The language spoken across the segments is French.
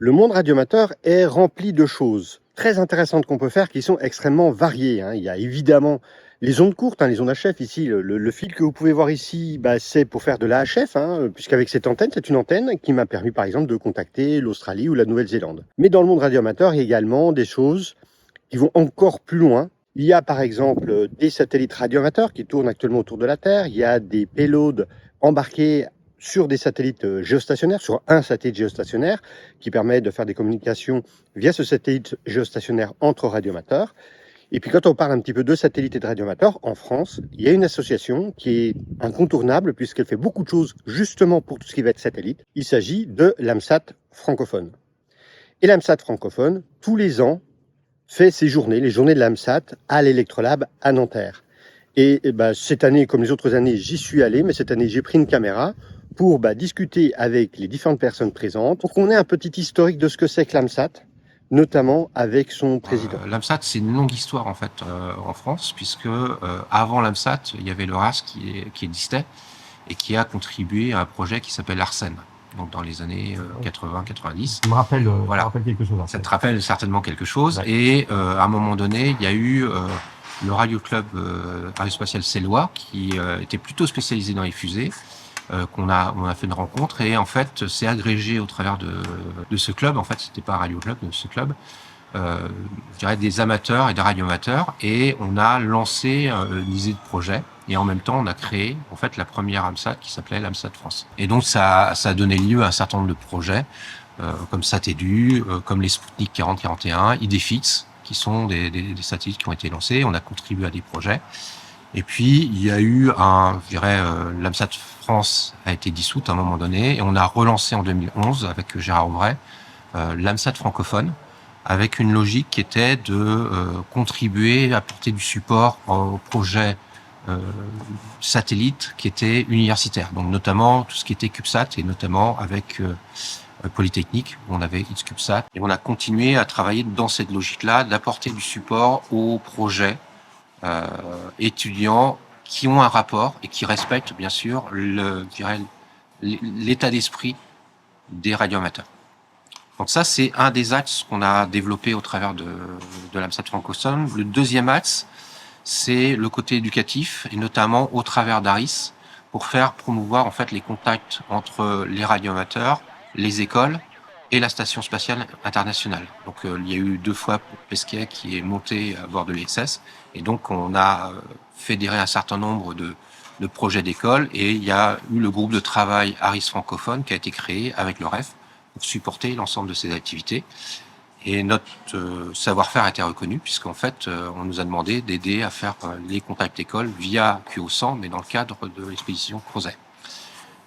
Le monde radioamateur est rempli de choses très intéressantes qu'on peut faire qui sont extrêmement variées. Il y a évidemment les ondes courtes, les ondes HF. Ici, le fil que vous pouvez voir ici, c'est pour faire de la HF, puisqu'avec cette antenne, c'est une antenne qui m'a permis par exemple de contacter l'Australie ou la Nouvelle-Zélande. Mais dans le monde radioamateur, il y a également des choses qui vont encore plus loin. Il y a par exemple des satellites radioamateurs qui tournent actuellement autour de la Terre. Il y a des payloads embarqués sur des satellites géostationnaires, sur un satellite géostationnaire, qui permet de faire des communications via ce satellite géostationnaire entre radioamateurs. Et puis quand on parle un petit peu de satellites et de radioamateurs, en France, il y a une association qui est incontournable puisqu'elle fait beaucoup de choses justement pour tout ce qui va être satellite. Il s'agit de l'AMSAT francophone. Et l'AMSAT francophone, tous les ans, fait ses journées, les journées de l'AMSAT, à l'Electrolab à Nanterre. Et cette année, comme les autres années, j'y suis allé, mais cette année, j'ai pris une caméra pour discuter avec les différentes personnes présentes, pour qu'on ait un petit historique de ce que c'est que l'AMSAT, notamment avec son président. L'AMSAT, c'est une longue histoire en fait en France, puisque avant l'AMSAT, il y avait le RAS qui existait et qui a contribué à un projet qui s'appelle Arsène. Donc dans les années 80-90. Ça me rappelle quelque chose. Ça te rappelle certainement quelque chose. Ouais. Et à un moment donné, il y a eu le Radio Club Aérospatial Célois qui était plutôt spécialisé dans les fusées. On a fait une rencontre et en fait c'est agrégé au travers de ce club. En fait, c'était pas un radio club, de ce club. Je dirais des amateurs et des radioamateurs, et on a lancé une idée de projet, et en même temps on a créé en fait la première AMSAT qui s'appelait l'AMSAT France. Et donc ça a donné lieu à un certain nombre de projets comme SatEdu, comme les Sputnik 40-41, IDFIX, qui sont des satellites qui ont été lancés. On a contribué à des projets. Et puis il y a eu l'AMSAT France a été dissoute à un moment donné, et on a relancé en 2011 avec Gérard Auvray l'AMSAT francophone, avec une logique qui était de contribuer, apporter du support aux projets satellites qui étaient universitaires. Donc notamment tout ce qui était CubeSat, et notamment avec Polytechnique, où on avait XCubeSat. Et on a continué à travailler dans cette logique-là, d'apporter du support aux projets étudiants qui ont un rapport et qui respectent bien sûr l'état d'esprit des radioamateurs. Donc ça, c'est un des axes qu'on a développé au travers de l'AMSAT francophone. Le deuxième axe, c'est le côté éducatif, et notamment au travers d'ARIS, pour faire promouvoir en fait les contacts entre les radioamateurs, les écoles et la Station spatiale internationale. Donc il y a eu 2 fois Pesquet qui est monté à bord de l'ISS, et donc on a fédéré un certain nombre de projets d'école, et il y a eu le groupe de travail ARIS francophone qui a été créé avec le REF pour supporter l'ensemble de ces activités. Et notre savoir-faire a été reconnu, puisqu'en fait, on nous a demandé d'aider à faire les contacts écoles via QO100, mais dans le cadre de l'expédition Crozet.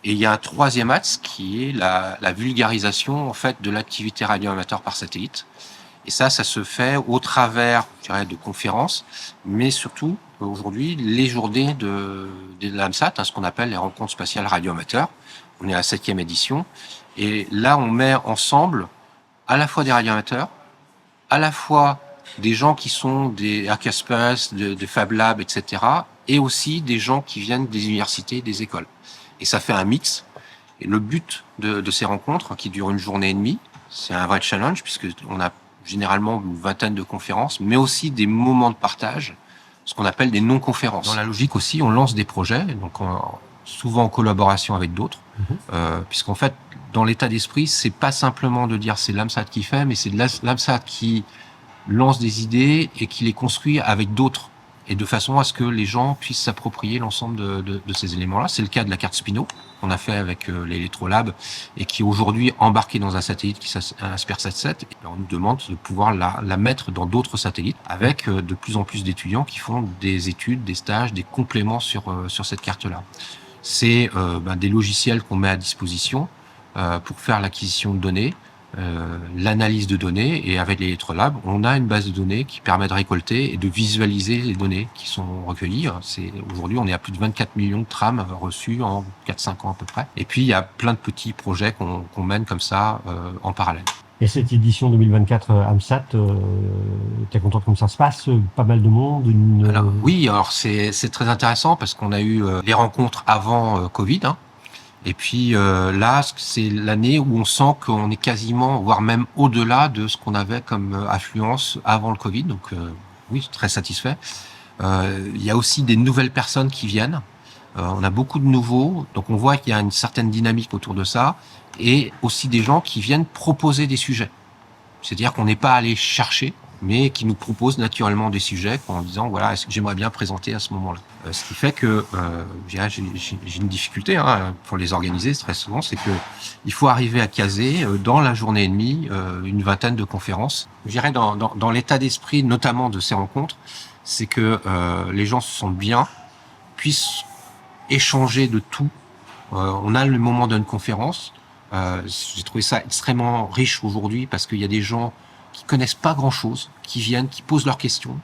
Et il y a un troisième axe qui est la vulgarisation en fait de l'activité radioamateur par satellite. Et ça se fait au travers, je dirais, de conférences, mais surtout aujourd'hui les journées de l'AMSAT, ce qu'on appelle les rencontres spatiales radioamateurs. On est à la 7e édition. Et là, on met ensemble à la fois des radioamateurs, à la fois des gens qui sont des Arcaspace, de Fab Lab, etc., et aussi des gens qui viennent des universités, des écoles. Et ça fait un mix. Et le but de ces rencontres, qui durent une journée et demie, c'est un vrai challenge, puisqu'on a généralement une vingtaine de conférences, mais aussi des moments de partage, ce qu'on appelle des non-conférences. Dans la logique aussi, on lance des projets, donc souvent en collaboration avec d'autres, puisqu'en fait, dans l'état d'esprit, c'est pas simplement de dire c'est l'AMSAT qui fait, mais c'est l'AMSAT qui lance des idées et qui les construit avec d'autres, et de façon à ce que les gens puissent s'approprier l'ensemble de ces éléments-là. C'est le cas de la carte Spino qu'on a fait avec l'Electrolab, et qui est aujourd'hui embarquée dans un satellite qui s'appelle Spersat-7. Et on nous demande de pouvoir la mettre dans d'autres satellites, avec de plus en plus d'étudiants qui font des études, des stages, des compléments sur cette carte-là. C'est des logiciels qu'on met à disposition pour faire l'acquisition de données, l'analyse de données, et avec l'Electrolab, on a une base de données qui permet de récolter et de visualiser les données qui sont recueillies. Aujourd'hui, on est à plus de 24 millions de trames reçues en 4-5 ans à peu près. Et puis, il y a plein de petits projets qu'on mène comme ça en parallèle. Et cette édition 2024 AMSAT, t'es content comme ça se passe? Pas mal de monde? Oui, alors c'est très intéressant, parce qu'on a eu les rencontres avant Covid, Et puis là, c'est l'année où on sent qu'on est quasiment, voire même au-delà de ce qu'on avait comme affluence avant le Covid. Donc oui, très satisfait. Il y a aussi des nouvelles personnes qui viennent. On a beaucoup de nouveaux, donc on voit qu'il y a une certaine dynamique autour de ça, et aussi des gens qui viennent proposer des sujets. C'est-à-dire qu'on n'est pas allé chercher, mais qui nous proposent naturellement des sujets en disant voilà, est-ce que j'aimerais bien présenter à ce moment-là. Ce qui fait que j'ai une difficulté pour les organiser très souvent, c'est que il faut arriver à caser dans la journée et demie une vingtaine de conférences. Je dirais dans l'état d'esprit, notamment de ces rencontres, c'est que les gens se sentent bien, puissent échanger de tout. On a le moment d'une conférence. J'ai trouvé ça extrêmement riche aujourd'hui parce qu'il y a des gens qui connaissent pas grand-chose, qui viennent, qui posent leurs questions.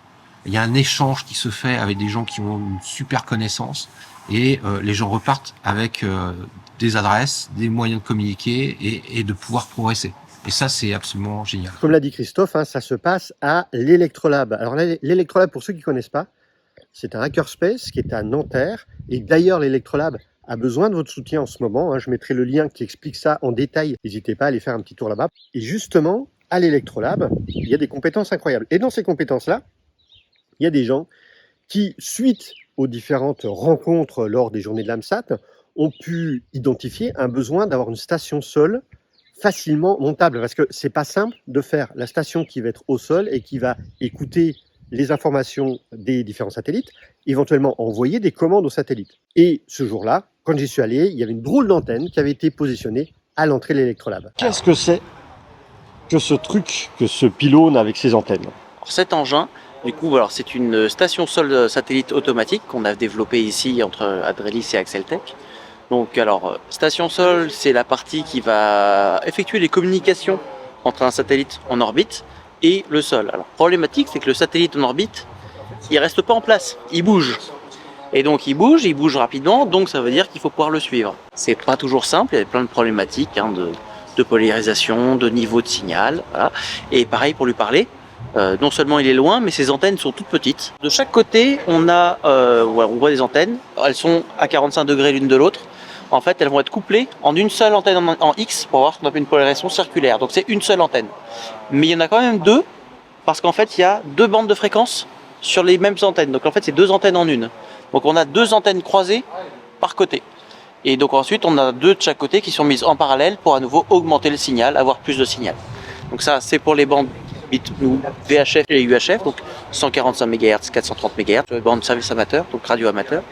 Il y a un échange qui se fait avec des gens qui ont une super connaissance et les gens repartent avec des adresses, des moyens de communiquer et de pouvoir progresser. Et ça, c'est absolument génial. Comme l'a dit Christophe, ça se passe à l'Electrolab. Alors l'Electrolab, pour ceux qui ne connaissent pas, c'est un hackerspace qui est à Nanterre. Et d'ailleurs, l'Electrolab a besoin de votre soutien en ce moment. Je mettrai le lien qui explique ça en détail. N'hésitez pas à aller faire un petit tour là-bas. Et justement, à l'Electrolab, il y a des compétences incroyables. Et dans ces compétences-là, il y a des gens qui, suite aux différentes rencontres lors des journées de l'AMSAT, ont pu identifier un besoin d'avoir une station sol facilement montable. Parce que c'est pas simple de faire la station qui va être au sol et qui va écouter les informations des différents satellites, éventuellement envoyer des commandes aux satellites. Et ce jour-là, quand j'y suis allé, il y avait une drôle d'antenne qui avait été positionnée à l'entrée de l'Electrolab. Qu'est-ce que c'est que ce truc, que ce pylône avec ses antennes? Alors, cet engin, du coup, alors, c'est une station sol satellite automatique qu'on a développée ici entre Adrelis et Axeltech. Donc, alors, station sol, c'est la partie qui va effectuer les communications entre un satellite en orbite et le sol. Alors, problématique, c'est que le satellite en orbite, il reste pas en place, il bouge. Et donc il bouge rapidement, donc ça veut dire qu'il faut pouvoir le suivre. C'est pas toujours simple, il y a plein de problématiques de polarisation, de niveau de signal, voilà. Et pareil pour lui parler, non seulement il est loin, mais ses antennes sont toutes petites. De chaque côté, on voit des antennes, elles sont à 45 degrés l'une de l'autre. En fait, elles vont être couplées en une seule antenne en X pour avoir ce qu'on appelle une polarisation circulaire. Donc c'est une seule antenne. Mais il y en a quand même deux, parce qu'en fait, il y a deux bandes de fréquences sur les mêmes antennes. Donc en fait, c'est deux antennes en une. Donc on a deux antennes croisées par côté. Et donc ensuite, on a deux de chaque côté qui sont mises en parallèle pour à nouveau augmenter le signal, avoir plus de signal. Donc ça, c'est pour les bandes VHF et UHF, donc 145 MHz, 430 MHz, bande service amateur, donc radio amateur.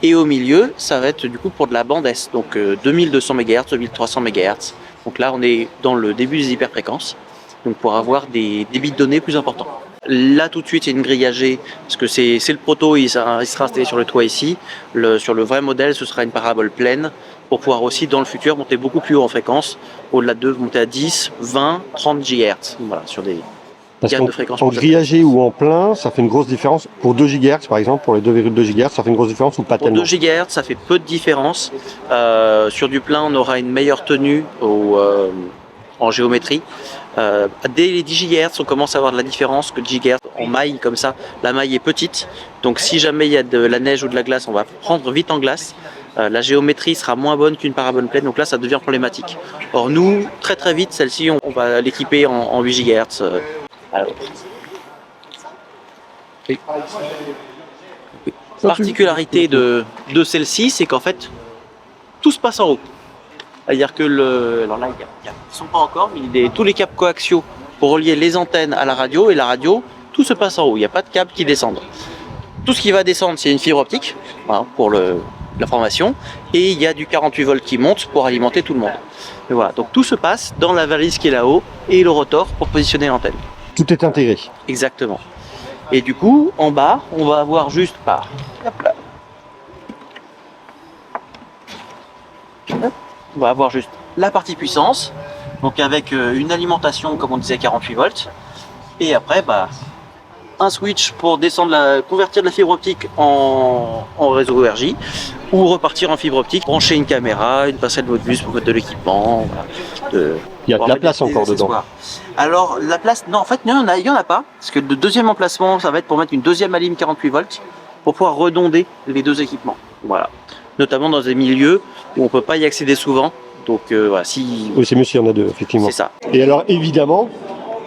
Et au milieu, ça va être du coup pour de la bande S, donc 2200 MHz, 2300 MHz. Donc là, on est dans le début des hyperfréquences, donc pour avoir des débits de données plus importants. Là, tout de suite, c'est une grille AG, parce que c'est le proto, il sera installé sur le toit ici. Sur le vrai modèle, ce sera une parabole pleine, pour pouvoir aussi, dans le futur, monter beaucoup plus haut en fréquence, au-delà de monter à 10, 20, 30 GHz, voilà, sur des gammes de fréquences. En grillagé ou en plein, ça fait une grosse différence. Pour 2 GHz, par exemple, pour les 2,2 GHz, ça fait une grosse différence ou pas tellement? Pour 2 GHz, ça fait peu de différence. Sur du plein, on aura une meilleure tenue en géométrie. Dès les 10 GHz, on commence à avoir de la différence que 10 GHz en maille comme ça. La maille est petite, donc si jamais il y a de la neige ou de la glace, on va prendre vite en glace. La géométrie sera moins bonne qu'une parabole pleine, donc là ça devient problématique. Or nous, très très vite, celle-ci, on va l'équiper en 8 GHz. Alors. Particularité de celle-ci, c'est qu'en fait, tout se passe en haut. C'est-à-dire que alors là, ils ne sont pas encore, mais tous les câbles coaxiaux pour relier les antennes à la radio, et la radio, tout se passe en haut. Il n'y a pas de câbles qui descendent. Tout ce qui va descendre, c'est une fibre optique, voilà, pour l'information, et il y a du 48 volts qui monte pour alimenter tout le monde. Et voilà, donc tout se passe dans la valise qui est là-haut et le rotor pour positionner l'antenne. Tout est intégré. Exactement. Et du coup, en bas, on va avoir juste on va avoir juste la partie puissance, donc avec une alimentation, comme on disait, 48 volts, et après, un switch pour convertir de la fibre optique en réseau RJ, ou repartir en fibre optique, brancher une caméra, une passerelle Modbus pour mettre de l'équipement. Voilà, il y a de la place encore dedans. Alors la place, non, en fait il y en a pas, parce que le deuxième emplacement, ça va être pour mettre une deuxième alim 48 volts pour pouvoir redonder les deux équipements. Voilà. notamment dans des milieux où on peut pas y accéder souvent. Donc voilà, Oui, c'est mieux s'il y en a deux, effectivement. c'est ça. Et alors, évidemment,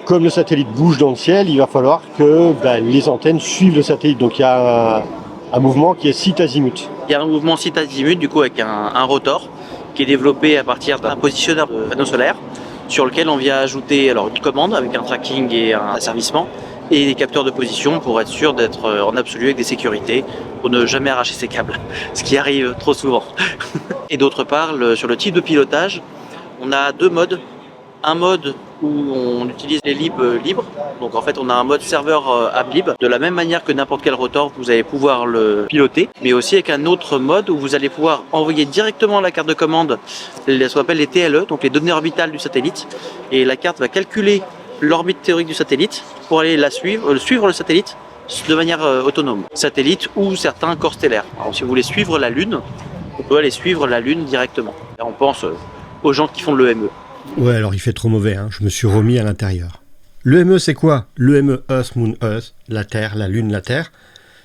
comme le satellite bouge dans le ciel, il va falloir que les antennes suivent le satellite. Donc, il y a un mouvement qui est site azimut. Il y a un mouvement site azimut du coup avec un rotor qui est développé à partir d'un positionneur de panneau solaire sur lequel on vient ajouter alors une commande avec un tracking et un asservissement et des capteurs de position pour être sûr d'être en absolu avec des sécurités pour ne jamais arracher ses câbles, ce qui arrive trop souvent. Et d'autre part, sur le type de pilotage, on a deux modes. Un mode où on utilise les libs libres, donc en fait on a un mode serveur app lib, de la même manière que n'importe quel rotor, vous allez pouvoir le piloter, mais aussi avec un autre mode où vous allez pouvoir envoyer directement la carte de commande, ce qu'on appelle les TLE, donc les données orbitales du satellite, et la carte va calculer l'orbite théorique du satellite pour aller suivre le satellite de manière autonome. Satellite ou certains corps stellaires. Alors si vous voulez suivre la Lune, on peut aller suivre la Lune directement. Là, on pense aux gens qui font de l'EME. Ouais, alors il fait trop mauvais, hein. Je me suis remis à l'intérieur. L'EME, c'est quoi? L'EME, Earth, Moon, Earth, la Terre, la Lune, la Terre.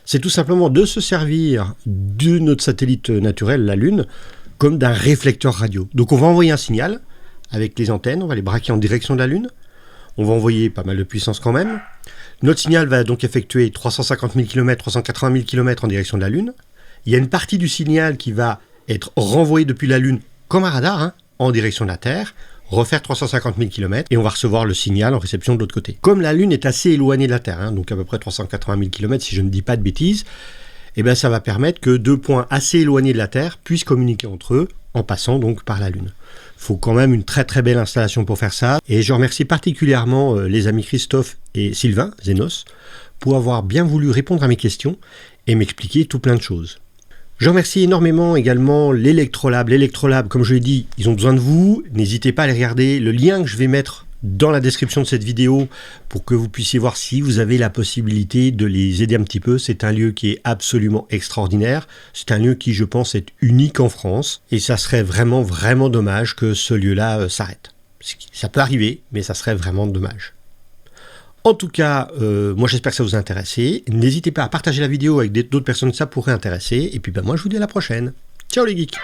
C'est tout simplement de se servir de notre satellite naturel, la Lune, comme d'un réflecteur radio. Donc on va envoyer un signal avec les antennes, on va les braquer en direction de la Lune. On va envoyer pas mal de puissance quand même. Notre signal va donc effectuer 350 000 km, 380 000 km en direction de la Lune. Il y a une partie du signal qui va être renvoyée depuis la Lune comme un radar, hein, en direction de la Terre, refaire 350 000 km et on va recevoir le signal en réception de l'autre côté. Comme la Lune est assez éloignée de la Terre, hein, donc à peu près 380 000 km si je ne dis pas de bêtises, eh ben ça va permettre que deux points assez éloignés de la Terre puissent communiquer entre eux en passant donc par la Lune. Il faut quand même une très très belle installation pour faire ça et je remercie particulièrement les amis Christophe et Sylvain Zenos pour avoir bien voulu répondre à mes questions et m'expliquer tout plein de choses. Je remercie énormément également l'Electrolab. L'Electrolab, comme je l'ai dit, ils ont besoin de vous. N'hésitez pas à les regarder. Le lien que je vais mettre dans la description de cette vidéo pour que vous puissiez voir si vous avez la possibilité de les aider un petit peu. C'est un lieu qui est absolument extraordinaire. C'est un lieu qui, je pense, est unique en France. Et ça serait vraiment, vraiment dommage que ce lieu-là s'arrête. Ça peut arriver, mais ça serait vraiment dommage. En tout cas, moi j'espère que ça vous a intéressé. N'hésitez pas à partager la vidéo avec d'autres personnes que ça pourrait intéresser. Et puis moi je vous dis à la prochaine. Ciao les geeks!